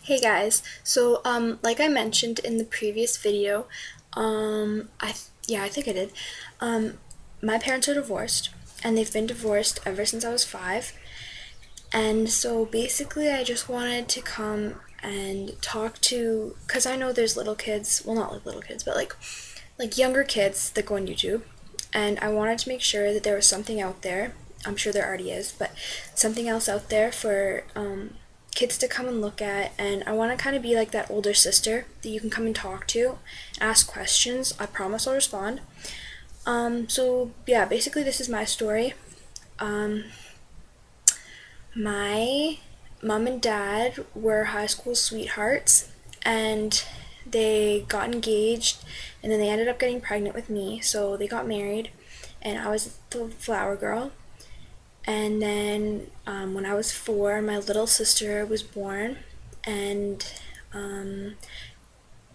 Hey guys, so like I mentioned in the previous video, I think I did. Um, my parents are divorced, and they've been divorced ever since I was 5. And so basically, I just wanted to come and talk to, cause I know there's little kids, well not like little kids, but like younger kids that go on YouTube, and I wanted to make sure that there was something out there. I'm sure there already is, but something else out there for kids to come and look at. And I want to kind of be like that older sister that you can come and talk to, ask questions. I promise I'll respond. So yeah, basically this is my story. Um, my mom and dad were high school sweethearts, and they got engaged, and then they ended up getting pregnant with me. So they got married, and I was the flower girl. And then when I was 4, my little sister was born, and um,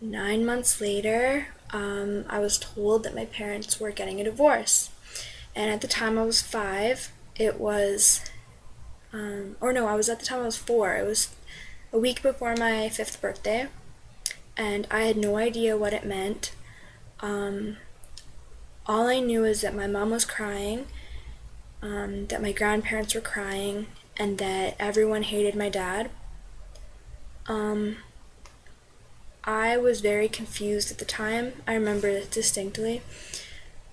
9 months later, I was told that my parents were getting a divorce. And at the time I was 5, it was, or no, I was at the time I was 4. It was a week before my 5th birthday, and I had no idea what it meant. Um, all I knew is that my mom was crying, that my grandparents were crying, and that everyone hated my dad. Um, I was very confused at the time. I remember it distinctly,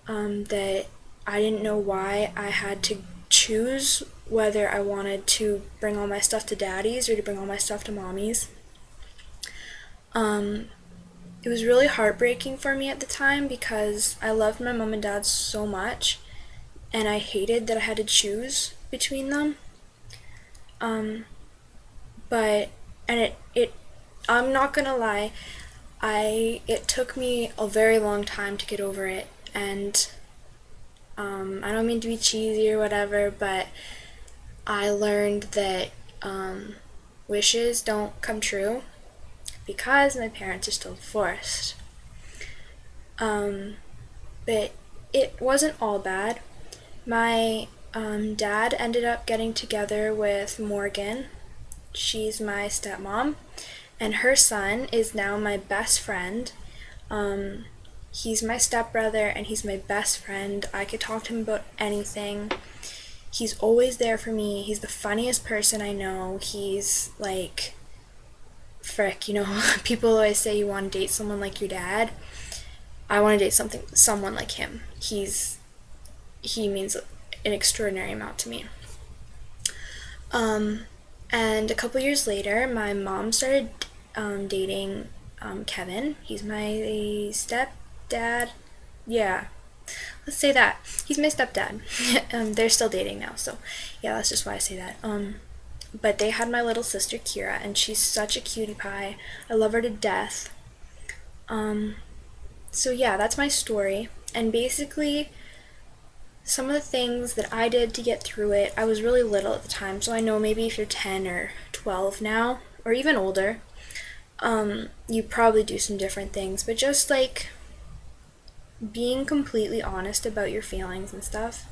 that I didn't know why I had to choose whether I wanted to bring all my stuff to daddy's or to bring all my stuff to mommy's. Um, it was really heartbreaking for me at the time because I loved my mom and dad so much, and I hated that I had to choose between them. Um, but and it I'm not gonna lie, it took me a very long time to get over it, and I don't mean to be cheesy or whatever, but I learned that wishes don't come true because my parents are still divorced. Um, but it wasn't all bad. My dad ended up getting together with Morgan. She's my stepmom, and her son is now my best friend. Um, he's my stepbrother, and he's my best friend. I could talk to him about anything. He's always there for me. He's the funniest person I know. He's like, frick, people always say you want to date someone like your dad. I want to date someone like him. He means an extraordinary amount to me. Um, and a couple years later, my mom started dating Kevin. He's my stepdad. Yeah, let's say that. He's my stepdad. They're still dating now, so yeah, that's just why I say that. But they had my little sister Kira, and she's such a cutie pie. I love her to death. So yeah, that's my story. And basically, some of the things that I did to get through it, I was really little at the time, so I know maybe if you're 10 or 12 now, or even older, you probably do some different things, but just like being completely honest about your feelings and stuff.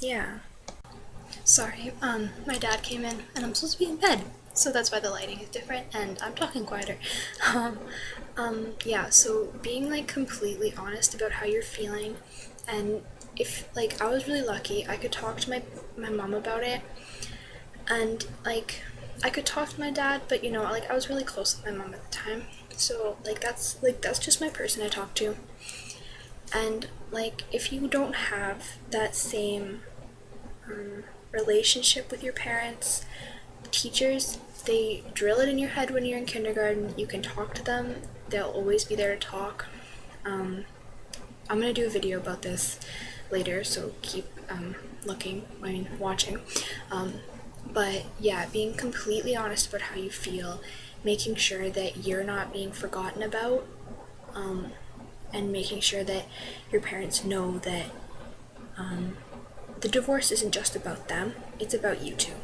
Yeah. Sorry, my dad came in and I'm supposed to be in bed, so that's why the lighting is different and I'm talking quieter. Um, yeah, so being like completely honest about how you're feeling, and if like I was really lucky, I could talk to my mom about it, and like I could talk to my dad, but like I was really close with my mom at the time, so that's just my person I talk to, and like if you don't have that same relationship with your parents, teachers, they drill it in your head when you're in kindergarten. You can talk to them, they'll always be there to talk. I'm gonna do a video about this later, so keep watching. But yeah, being completely honest about how you feel, making sure that you're not being forgotten about, and making sure that your parents know that the divorce isn't just about them, it's about you too.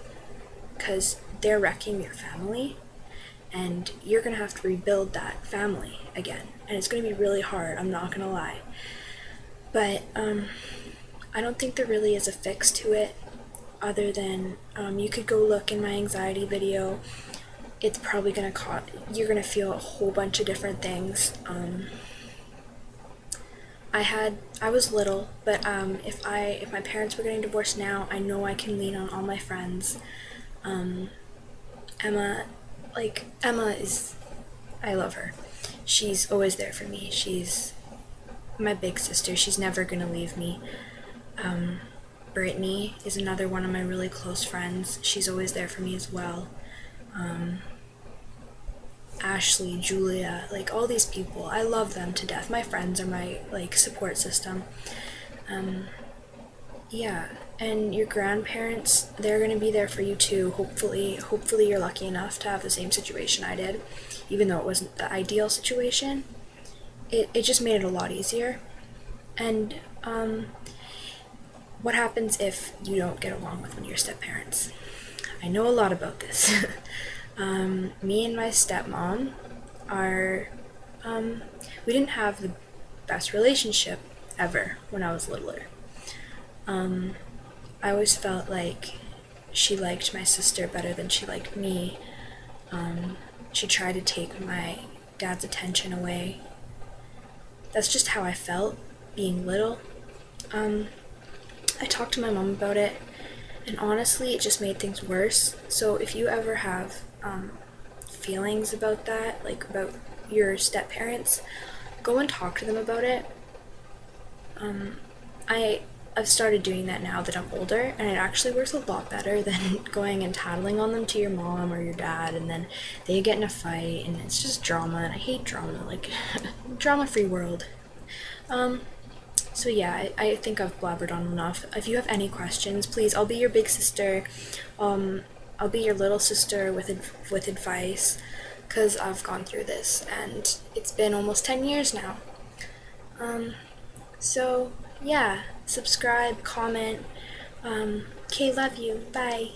Because they're wrecking your family, and you're gonna have to rebuild that family again. And it's gonna be really hard, I'm not gonna lie. But I don't think there really is a fix to it. other than you could go look in my anxiety video. It's probably gonna you're gonna feel a whole bunch of different things. I was little, but if my parents were getting divorced now, I know I can lean on all my friends. Emma, Emma is, I love her. She's always there for me. She's my big sister. She's never gonna leave me. Brittany is another one of my really close friends. She's always there for me as well. Ashley, Julia, like all these people, I love them to death. My friends are my support system. Yeah, and your grandparents, they're gonna be there for you too. Hopefully you're lucky enough to have the same situation I did, even though it wasn't the ideal situation. It just made it a lot easier. And what happens if you don't get along with one of your step-parents? I know a lot about this. Me and my stepmom we didn't have the best relationship ever when I was littler. I always felt like she liked my sister better than she liked me. She tried to take my dad's attention away. That's just how I felt being little. I talked to my mom about it, and honestly, it just made things worse. So if you ever have feelings about that, like about your step-parents, go and talk to them about it. I've started doing that now that I'm older, and it actually works a lot better than going and tattling on them to your mom or your dad, and then they get in a fight, and it's just drama, and I hate drama, drama-free world. So yeah, I think I've blabbered on enough. If you have any questions, please, I'll be your big sister. I'll be your little sister with advice, because I've gone through this, and it's been almost 10 years now. So yeah, subscribe, comment. Okay, love you. Bye.